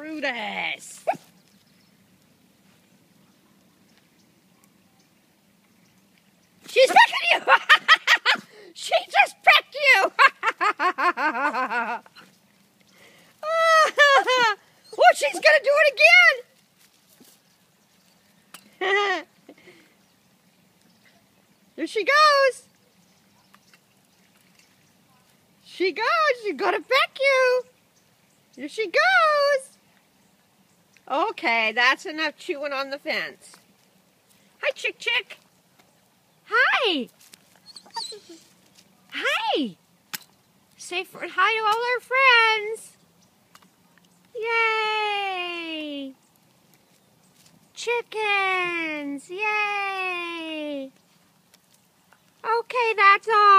Brutus. She's pecking you! She just pecked you! Oh, she's gonna do it again! There she goes! She goes! She's gonna peck you! Here she goes! Okay, that's enough chewing on the fence. Hi, Chick Chick! Hi! Hi! Say hi to all our friends! Yay! Chickens! Yay! Okay, that's all.